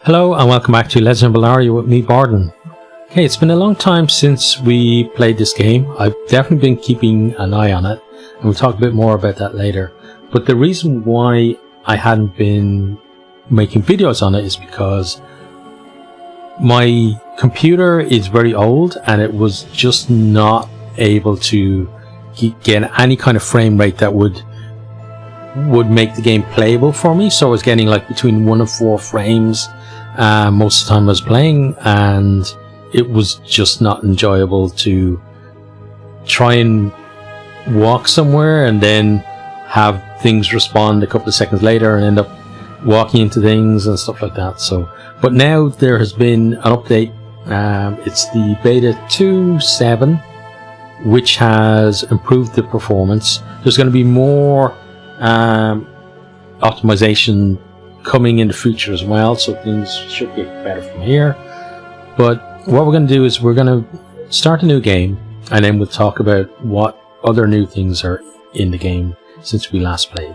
Hello and welcome back to Legends of Ellaria with me, Borden. Okay, it's been a long time since we played this game. I've definitely been keeping an eye on it, and we'll talk a bit more about that later. But the reason why I hadn't been making videos on it is because my computer is very old and it was just not able to get any kind of frame rate that would make the game playable for me. So I was getting like between 1 and 4 frames most of the time I was playing, and it was just not enjoyable to try and walk somewhere and then have things respond a couple of seconds later and end up walking into things and stuff like that. So, but now there has been an update. It's the beta 2.7, which has improved the performance. There's going to be more optimization coming in the future as well, so things should get better from here. But what we're going to do is we're going to start a new game, and then we'll talk about what other new things are in the game since we last played.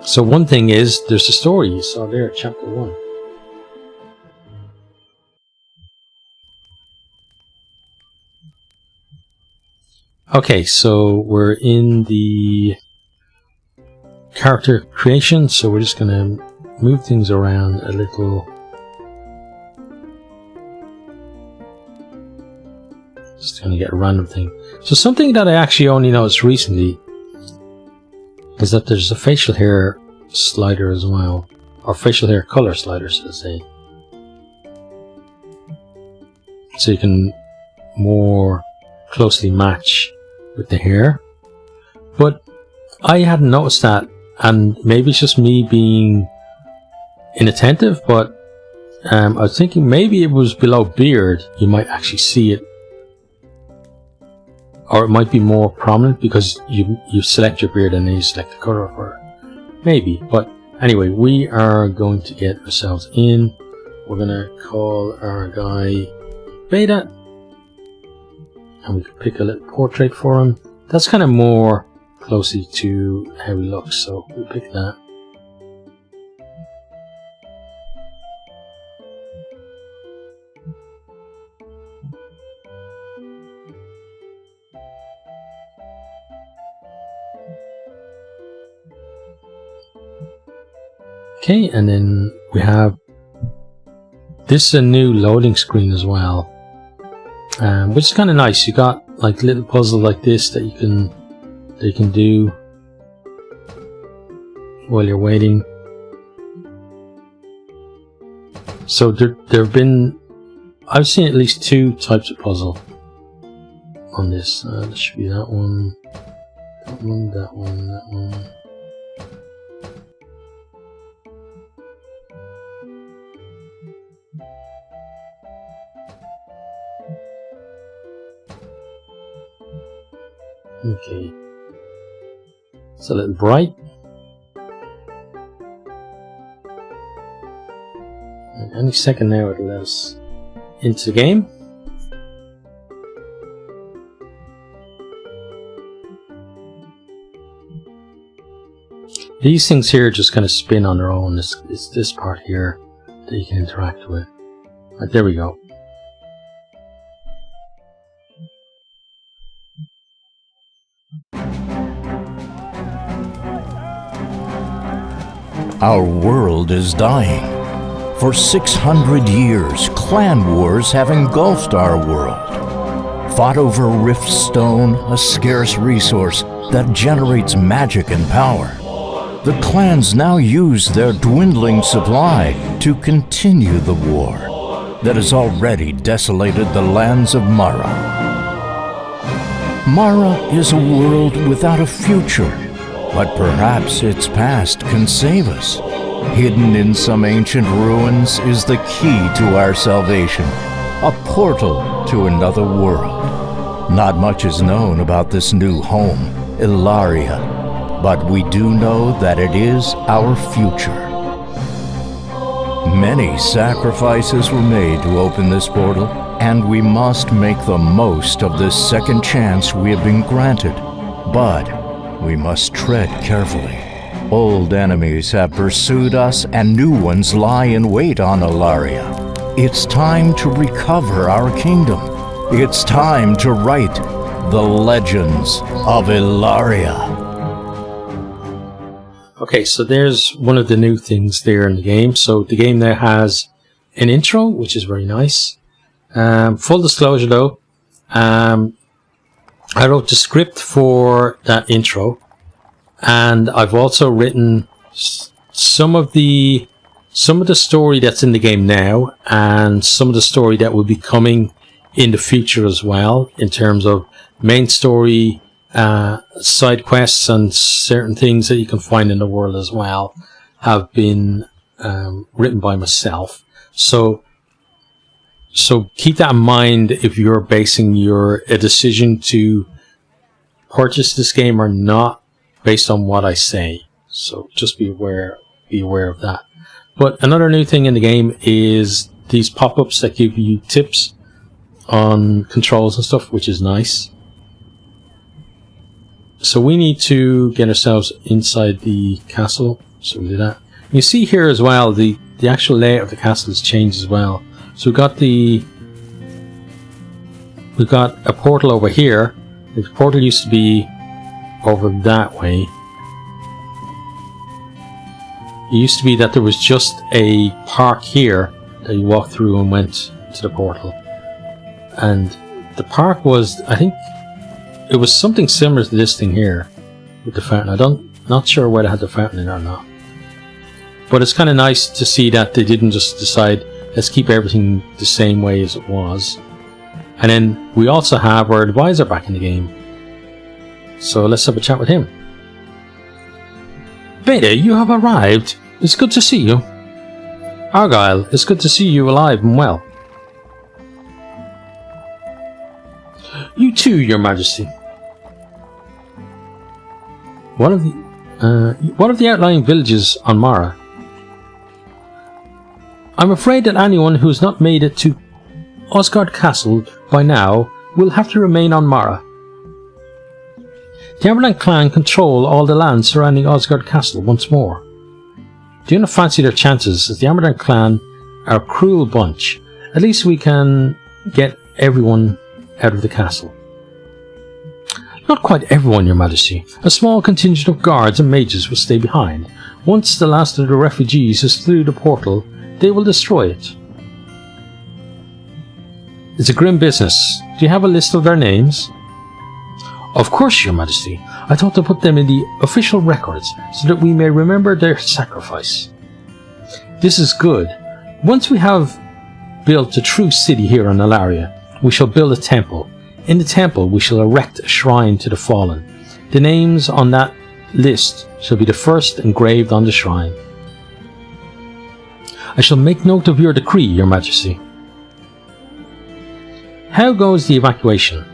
So one thing is there's the story you saw there, chapter 1. Okay, so we're in the character creation, so we're just going to move things around a little. Just going to get a random thing. So something that I actually only noticed recently is that there's a facial hair slider as well, or facial hair color slider, should I say. So you can more closely match with the hair. But I hadn't noticed that, and maybe it's just me being inattentive, but I was thinking maybe it was below beard, you might actually see it, or it might be more prominent because you select your beard and then you select the color for it. Maybe, but anyway, we are going to get ourselves in. We're going to call our guy Beta, and we can pick a little portrait for him. That's kind of more closely to how he looks, so we'll pick that. Okay, and then we have this is a new loading screen as well, which is kind of nice. You got like little puzzle like this that you can do while you're waiting. So there have been, I've seen at least 2 types of puzzle on this. There should be that one, that one, that one, that one. Okay, it's a little bright. And any second now it'll let us into the game. These things here just kind of spin on their own. It's this part here that you can interact with. Right, there we go. Our world is dying. For 600 years, clan wars have engulfed our world. Fought over Rift Stone, a scarce resource that generates magic and power. The clans now use their dwindling supply to continue the war that has already desolated the lands of Mara. Mara is a world without a future. But perhaps its past can save us. Hidden in some ancient ruins is the key to our salvation, a portal to another world. Not much is known about this new home, Ellaria, but we do know that it is our future. Many sacrifices were made to open this portal, and we must make the most of this second chance we have been granted. But we must tread carefully. Old enemies have pursued us and new ones lie in wait on Ellaria. It's time to recover our kingdom. It's time to write the Legends of Ellaria. Okay, so there's one of the new things there in the game. So the game now has an intro, which is very nice. Full disclosure though, I wrote the script for that intro, and I've also written some of the story that's in the game now, and some of the story that will be coming in the future as well, in terms of main story, side quests, and certain things that you can find in the world as well have been written by myself. So keep that in mind if you're basing a decision to purchase this game or not based on what I say. So just be aware of that. But another new thing in the game is these pop-ups that give you tips on controls and stuff, which is nice. So we need to get ourselves inside the castle, so we do that. You see here as well, the actual layout of the castle has changed as well. So we've got a portal over here. The portal used to be over that way. It used to be that there was just a park here that you walked through and went to the portal. And the park was, I think, it was something similar to this thing here with the fountain. Not sure whether it had the fountain in it or not. But it's kind of nice to see that they didn't just decide, let's keep everything the same way as it was. And then we also have our advisor back in the game. So let's have a chat with him. Beta, you have arrived. It's good to see you. Argyle, it's good to see you alive and well. You too, Your Majesty. One of the outlying villages on Mara. I'm afraid that anyone who has not made it to Osgard Castle by now will have to remain on Mara. The Amaranth clan control all the land surrounding Osgard Castle once more. Do you not fancy their chances, as the Amaranth clan are a cruel bunch? At least we can get everyone out of the castle. Not quite everyone, Your Majesty. A small contingent of guards and mages will stay behind. Once the last of the refugees is through the portal, they will destroy it. It's a grim business. Do you have a list of their names? Of course, Your Majesty. I thought to put them in the official records so that we may remember their sacrifice. This is good. Once we have built a true city here on Ellaria, we shall build a temple. In the temple we shall erect a shrine to the fallen. The names on that list shall be the first engraved on the shrine. I shall make note of your decree, Your Majesty. How goes the evacuation?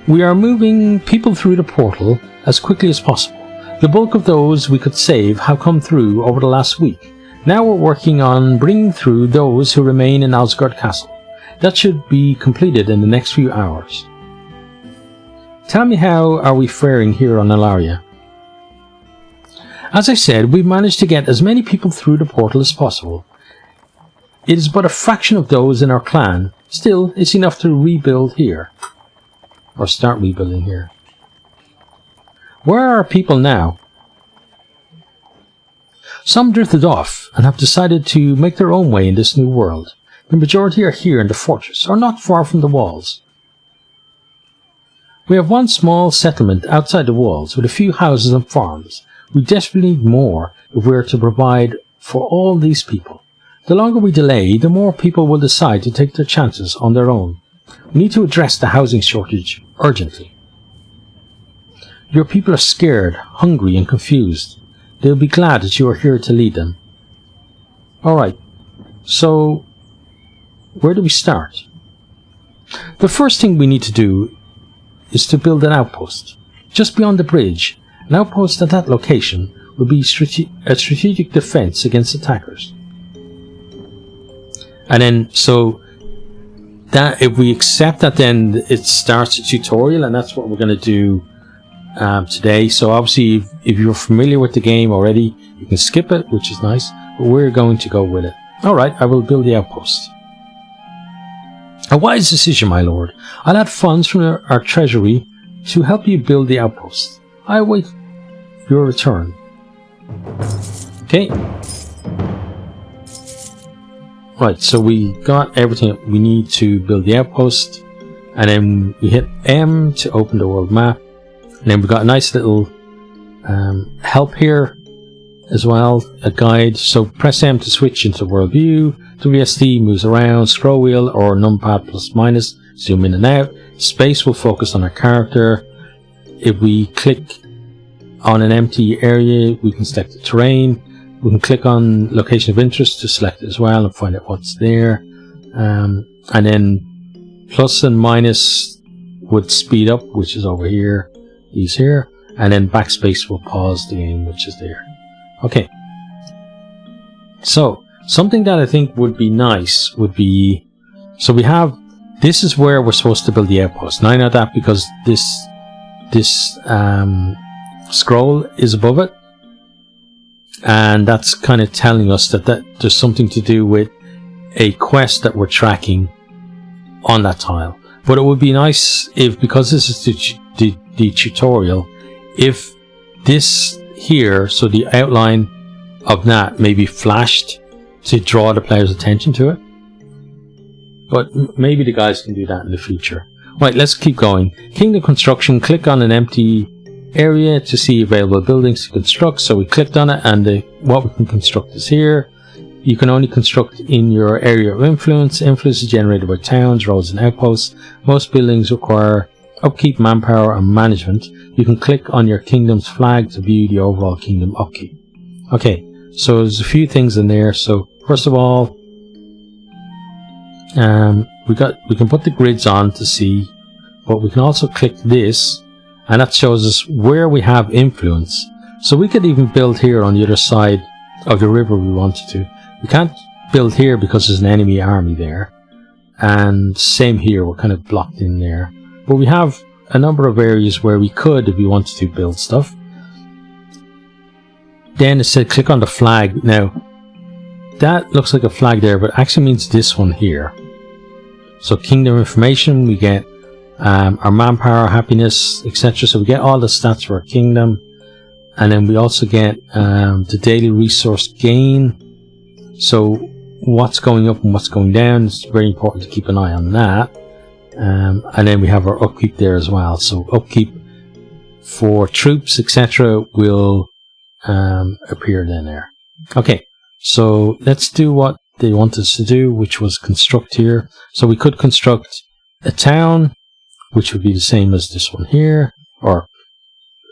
We are moving people through the portal as quickly as possible. The bulk of those we could save have come through over the last week. Now we're working on bringing through those who remain in Osgard Castle. That should be completed in the next few hours. Tell me, how are we faring here on Ellaria? As I said, we've managed to get as many people through the portal as possible. It is but a fraction of those in our clan. Still, it's enough to rebuild here. Or start rebuilding here. Where are our people now? Some drifted off and have decided to make their own way in this new world. The majority are here in the fortress, or not far from the walls. We have one small settlement outside the walls with a few houses and farms. We desperately need more if we are to provide for all these people. The longer we delay, the more people will decide to take their chances on their own. We need to address the housing shortage urgently. Your people are scared, hungry and confused. They'll be glad that you are here to lead them. Alright, so where do we start? The first thing we need to do is to build an outpost. Just beyond the bridge, an outpost at that location will be a strategic defense against attackers. And then, so that if we accept that, then it starts a tutorial, and that's what we're going to do today. So obviously, if you're familiar with the game already, you can skip it, which is nice. But we're going to go with it. All right, I will build the outpost. A wise decision, my lord. I'll add funds from our treasury to help you build the outpost. I await your return. Okay. Right, so we got everything that we need to build the outpost. And then we hit M to open the world map. And then we got a nice little help here as well, a guide. So press M to switch into world view. WSD moves around, scroll wheel or numpad plus minus, zoom in and out. Space will focus on our character. If we click on an empty area, we can select the terrain. We can click on location of interest to select it as well and find out what's there. And then plus and minus would speed up, which is over here, these here. And then backspace will pause the game, which is there. Okay. So, something that I think would be nice would be, so we have, this is where we're supposed to build the outpost. Now I know that because this scroll is above it, and that's kind of telling us that there's something to do with a quest that we're tracking on that tile. But it would be nice if, because this is the tutorial, if this here, so the outline of that may be flashed to draw the player's attention to it. But maybe the guys can do that in the future. Right, let's keep going. Kingdom construction, click on an empty area to see available buildings to construct. So we clicked on it, and what we can construct is here. You can only construct in your area of influence. Influence is generated by towns, roads and outposts. Most buildings require upkeep, manpower and management. You can click on your kingdom's flag to view the overall kingdom upkeep. Okay, so there's a few things in there. So first of all, we can put the grids on to see, but we can also click this, and that shows us where we have influence. So we could even build here on the other side of the river we wanted to. We can't build here because there's an enemy army there, and same here, we're kind of blocked in there. But we have a number of areas where we could, if we wanted to, build stuff. Then it said click on the flag. Now that looks like a flag there, but it actually means this one here. So kingdom information, we get our manpower, happiness, etc. So we get all the stats for our kingdom, and then we also get the daily resource gain. So what's going up and what's going down, it's very important to keep an eye on that. And then we have our upkeep there as well. So upkeep for troops, etc. will appear then there. Okay, so let's do what they want us to do, which was construct here. So we could construct a town, which would be the same as this one here, or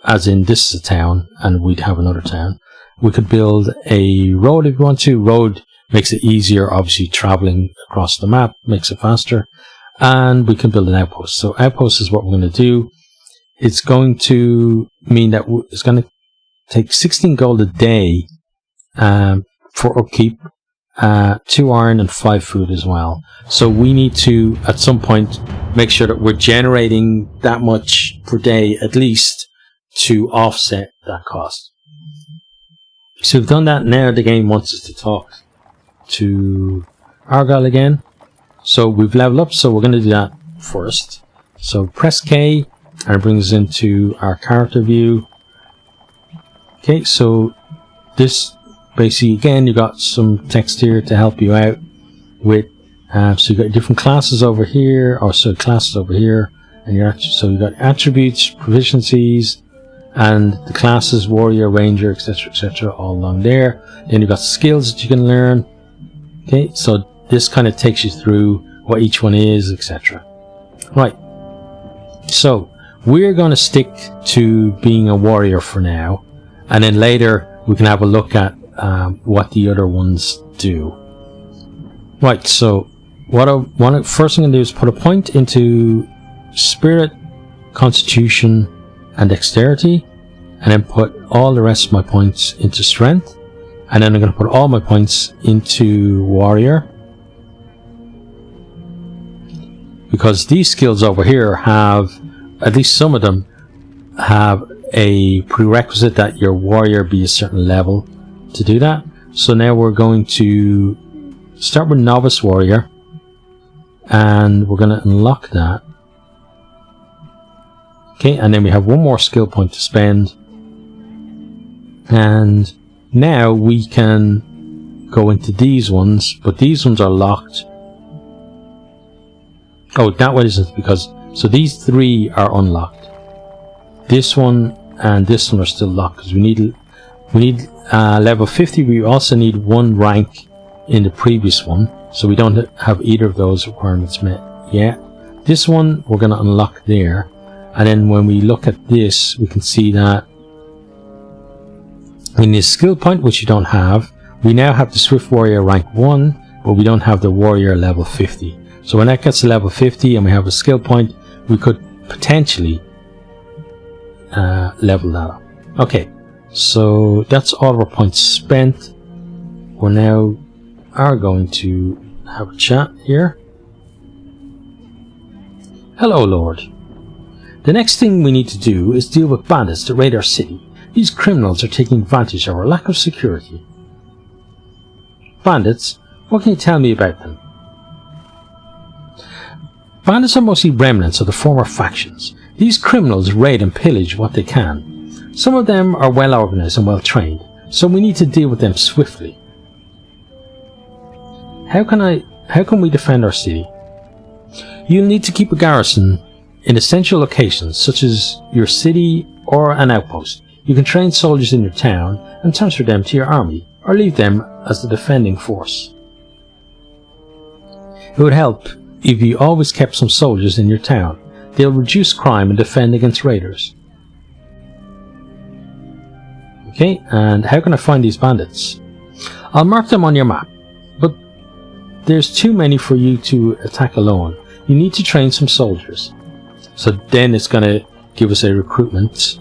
as in this is a town and we'd have another town. We could build a road if we want to. Road makes it easier, obviously traveling across the map makes it faster. And we can build an outpost. So outpost is what we're going to do. It's going to mean that it's going to take 16 gold a day for upkeep, 2 iron and 5 food as well. So we need to, at some point, make sure that we're generating that much per day at least to offset that cost. So we've done that. Now the game wants us to talk to Argyle again. So we've leveled up, so we're going to do that first. So press K, and it brings us into our character view. Okay, so this basically, again, you got some text here to help you out with. So you got different classes over here, or so classes over here, and so you got attributes, proficiencies, and the classes, warrior, ranger, etc., all along there. Then you got skills that you can learn. Okay, so this kind of takes you through what each one is, etc. Right. So we're going to stick to being a warrior for now, and then later we can have a look at what the other ones do. Right. So first I'm going to do is put a point into spirit, constitution, and dexterity, and then put all the rest of my points into strength, and then I'm going to put all my points into warrior, because these skills over here have, at least some of them, have a prerequisite that your warrior be a certain level to do that. So now we're going to start with novice warrior, and we're going to unlock that. Okay, and then we have one more skill point to spend, and now we can go into these ones, but these ones are locked. Oh, that one isn't, because so these three are unlocked. This one and this one are still locked because we need level 50. We also need one rank in the previous one, so we don't have either of those requirements met yet. This one we're going to unlock there, and then when we look at this, we can see that we need a skill point, which you don't have. We now have the Swift Warrior rank 1, but we don't have the Warrior level 50. So when that gets to level 50 and we have a skill point, we could potentially level that up. Okay, so that's all of our points spent. We now are going to have a chat here. Hello, Lord. The next thing we need to do is deal with bandits that raid our city. These criminals are taking advantage of our lack of security. Bandits? What can you tell me about them? Bandits are mostly remnants of the former factions. These criminals raid and pillage what they can. Some of them are well organized and well trained, so we need to deal with them swiftly. How can we defend our city? You'll need to keep a garrison in essential locations such as your city or an outpost. You can train soldiers in your town and transfer them to your army, or leave them as the defending force. It would help if you always kept some soldiers in your town. They'll reduce crime and defend against raiders. Okay, and how can I find these bandits? I'll mark them on your map, but there's too many for you to attack alone. You need to train some soldiers. So then it's going to give us a recruitment.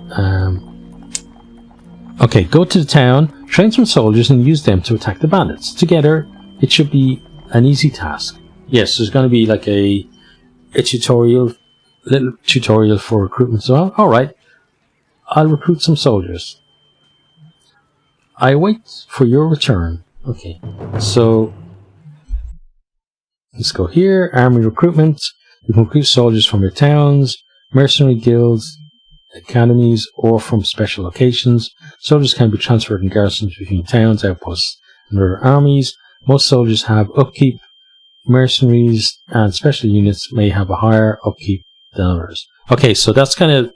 Okay, go to the town, train some soldiers and use them to attack the bandits. Together, it should be an easy task. Yes, there's going to be like a little tutorial for recruitment as well. Alright, I'll recruit some soldiers. I wait for your return. Okay, so let's go here, army recruitment. You can recruit soldiers from your towns, mercenary guilds, academies, or from special locations. Soldiers can be transferred in garrisons between towns, outposts, and other armies. Most soldiers have upkeep. Mercenaries and special units may have a higher upkeep than others. Okay, so that's kind of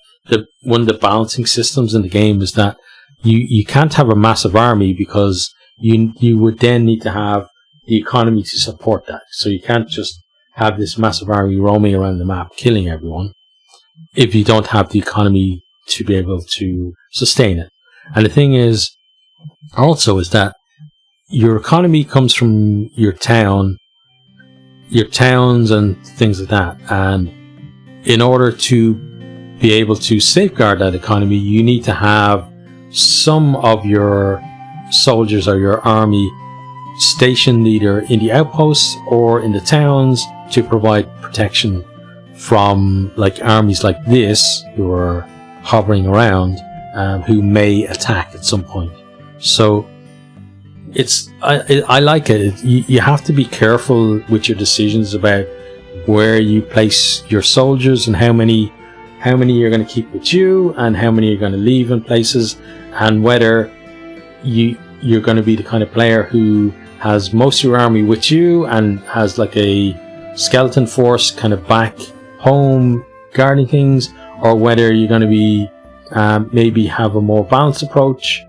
one of the balancing systems in the game, is that you can't have a massive army because you would then need to have the economy to support that. So you can't just have this massive army roaming around the map killing everyone if you don't have the economy to be able to sustain it. And the thing is also is that your economy comes from your towns and things like that, and in order to be able to safeguard that economy, you need to have some of your soldiers or your army stationed either in the outposts or in the towns to provide protection from like armies like this who are hovering around, who may attack at some point. So I like it. You have to be careful with your decisions about where you place your soldiers and how many you're going to keep with you and how many you're going to leave in places, and whether you're going to be the kind of player who has most of your army with you and has like a skeleton force kind of back home guarding things, or whether you're going to be maybe have a more balanced approach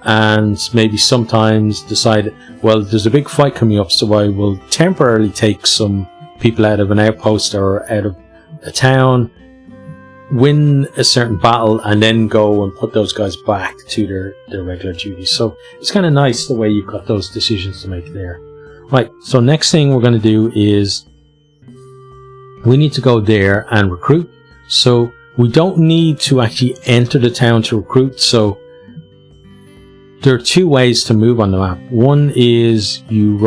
and maybe sometimes decide, well, there's a big fight coming up, so I will temporarily take some people out of an outpost or out of a town, win a certain battle, and then go and put those guys back to their regular duties. So it's kind of nice the way you've got those decisions to make there. Right, so next thing we're going to do is we need to go there and recruit. So we don't need to actually enter the town to recruit. So there are two ways to move on the map. One is you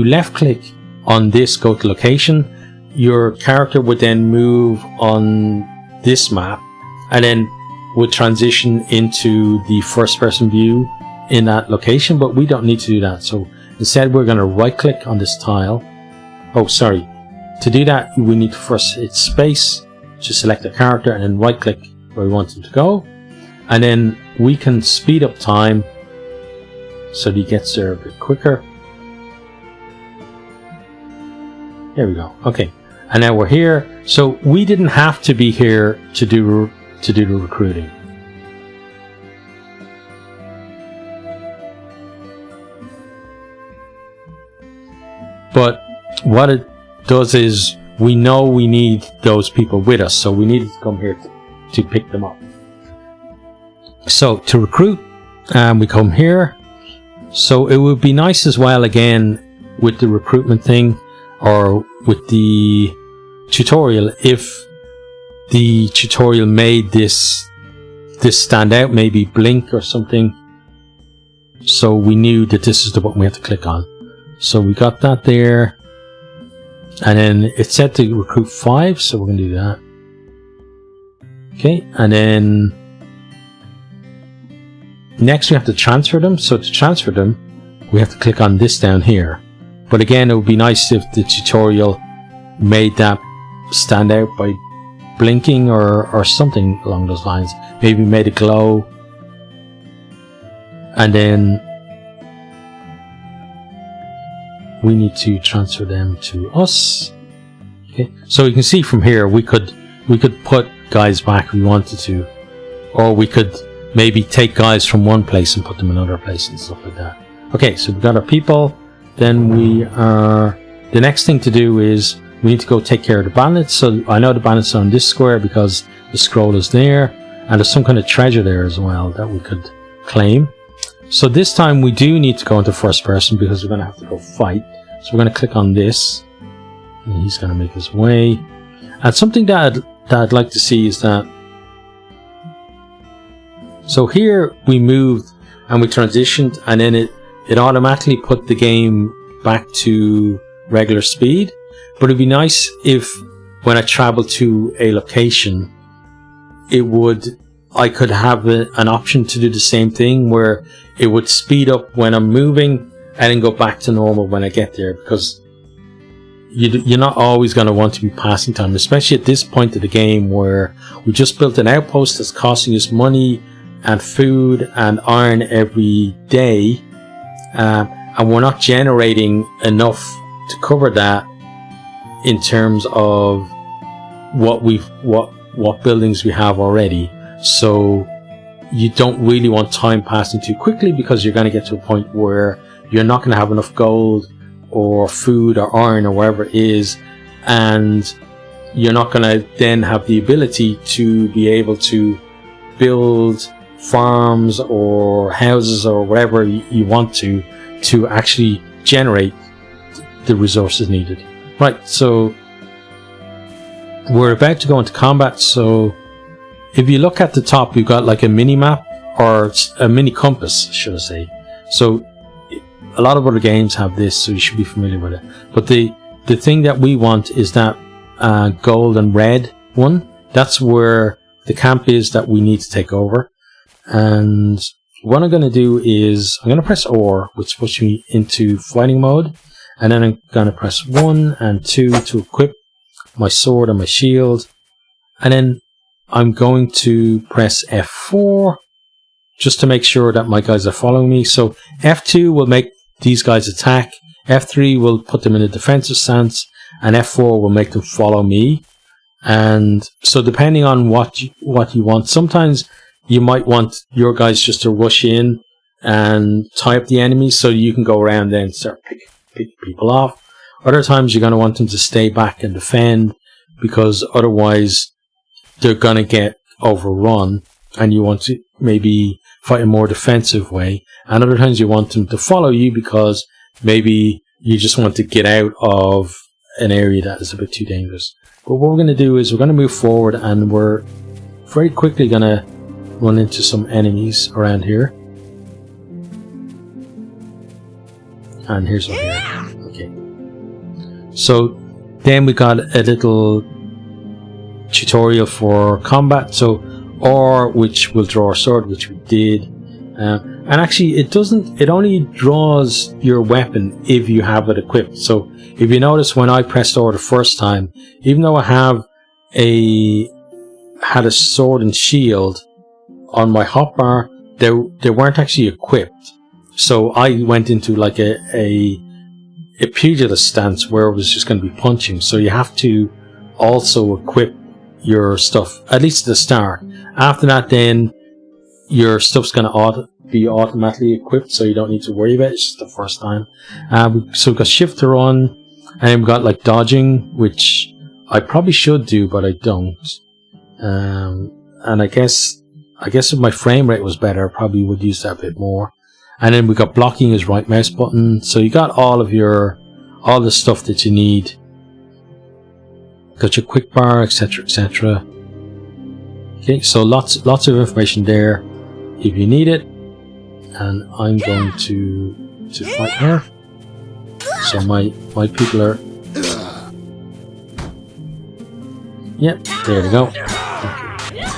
left click on this, go to location, your character would then move on this map and then would transition into the first person view in that location, but we don't need to do that. So instead we're going to right click on this tile. Oh, sorry. To do that, we need to first hit space to select a character and then right click where we want him to go. And then we can speed up time so that he gets there a bit quicker. There we go. Okay. And now we're here. So we didn't have to be here to do the recruiting. But what it does is we know we need those people with us, so we needed to come here to pick them up. So to recruit, we come here. So it would be nice as well, again, with the recruitment thing or with the tutorial, if the tutorial made this stand out, maybe blink or something, so we knew that this is the button we have to click on. So we got that there, and then it's set to recruit 5, so we're going to do that. Okay, and then next we have to transfer them. So to transfer them, we have to click on this down here. But again, it would be nice if the tutorial made that stand out by blinking or something along those lines. Maybe made it glow. And then we need to transfer them to us. Okay, so you can see from here we could put guys back if we wanted to, or we could maybe take guys from one place and put them in another place and stuff like that. Okay, so we've got our people. Then the next thing to do is we need to go take care of the bandits. So I know the bandits are on this square because the scroll is there, and there's some kind of treasure there as well that we could claim. So this time we do need to go into first person because we're going to have to go fight. So we're going to click on this, and he's going to make his way. And something that I'd like to see is that, so here we moved and we transitioned, and then it automatically put the game back to regular speed. But it'd be nice if when I travel to a location, I could have an option to do the same thing where it would speed up when I'm moving and then go back to normal when I get there, because you're not always going to want to be passing time, especially at this point of the game where we just built an outpost that's costing us money and food and iron every day, and we're not generating enough to cover that in terms of what buildings we have already. So you don't really want time passing too quickly, because you're going to get to a point where you're not going to have enough gold or food or iron or whatever it is, and you're not going to then have the ability to be able to build farms or houses or whatever you want to actually generate the resources needed. Right, so we're about to go into combat. So if you look at the top, we've got like a mini map, or a mini compass, should I say. So a lot of other games have this, so you should be familiar with it. But the thing that we want is that gold and red one. That's where the camp is that we need to take over. And what I'm going to do is I'm going to press R, which puts me into fighting mode. And then I'm going to press 1 and 2 to equip my sword and my shield. And then I'm going to press F4 just to make sure that my guys are following me. So F2 will make these guys attack. F3 will put them in a defensive stance. And F4 will make them follow me. And so depending on what you want, sometimes you might want your guys just to rush in and tie up the enemies so you can go around then and start picking people off. Other times you're going to want them to stay back and defend, because otherwise they're going to get overrun, and you want to maybe fight a more defensive way. And other times you want them to follow you because maybe you just want to get out of an area that is a bit too dangerous. But what we're going to do is we're going to move forward, and we're very quickly going to run into some enemies around here. And here's one here. Okay. So Then we got a little tutorial for combat, so or which will draw a sword, which we did, and actually it only draws your weapon if you have it equipped. So if you notice, when I pressed R the first time, even though I had a sword and shield on my hotbar, they weren't actually equipped. So I went into like a pugilist stance where it was just going to be punching. So you have to also equip your stuff, at least at the start. After that, then your stuff's going to be automatically equipped, so you don't need to worry about it. It's just the first time. So we've got shift to run, and then we've got like dodging, which I probably should do, but I don't. And I guess if my frame rate was better, I probably would use that a bit more. And then we got blocking as right mouse button. So you got all the stuff that you need. Got your quick bar, etc., etc. Okay, so lots of information there if you need it. And I'm going to fight her. So my people are. Yep, there we go. Okay.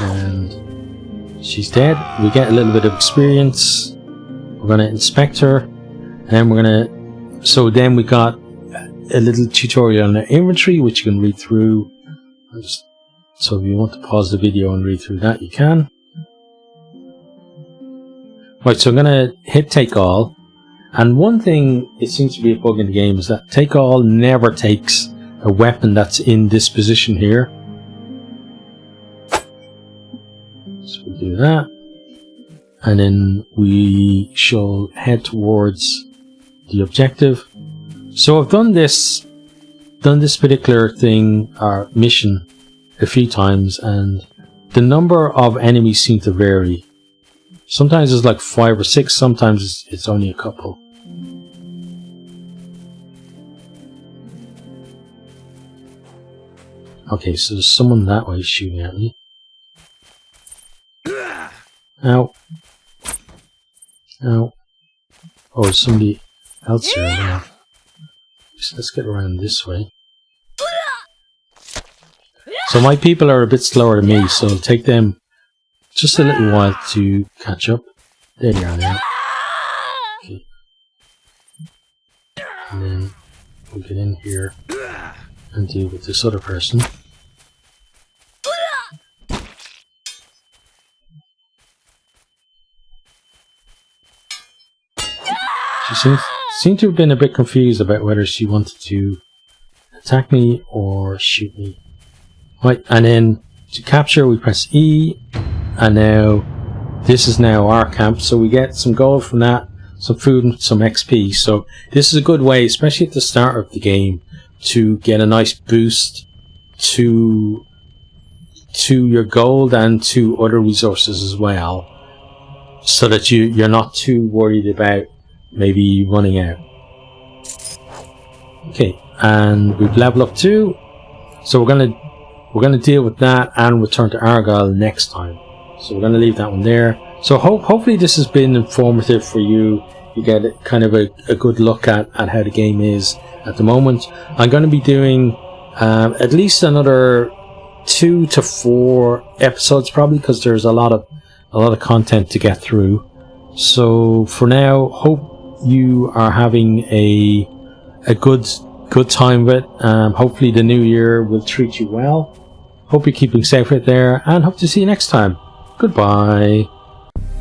And she's dead. We get a little bit of experience. We're going to inspect her, and then we're going to. So then we got a little tutorial on the inventory, which you can read through. So if you want to pause the video and read through that, you can. Right, so I'm going to hit take all, and one thing, it seems to be a bug in the game, is that take all never takes a weapon that's in this position here. So we'll do that. And then we shall head towards the objective. So I've done this particular thing or mission a few times, and the number of enemies seem to vary. Sometimes it's like 5 or 6, sometimes it's only a couple. Okay, so there's someone that way shooting at me. Ow. Ow. Oh, there's somebody else here now. So let's get around this way. So my people are a bit slower than me, so it'll take them just a little while to catch up. There they are now. Okay. And then we'll get in here and deal with this other person. She seemed to have been a bit confused about whether she wanted to attack me or shoot me. Right, and then to capture we press E, and now this is now our camp, so we get some gold from that, some food and some XP. So this is a good way, especially at the start of the game, to get a nice boost to your gold and to other resources as well, so that you're not too worried about maybe running out. Okay, and we've leveled up too, so we're gonna deal with that and return to Argyle next time. So we're gonna leave that one there. So hopefully this has been informative for you. You get kind of a good look at how the game is at the moment. I'm going to be doing at least another 2 to 4 episodes probably, because there's a lot of content to get through. So for now, hope you are having a good time with it. Hopefully the new year will treat you well. Hope you're keeping safe out there, and hope to see you next time. Goodbye.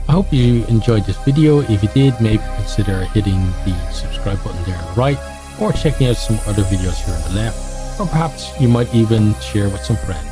I hope you enjoyed this video. If you did, maybe consider hitting the subscribe button there on the right, or checking out some other videos here on the left, or perhaps you might even share with some friends.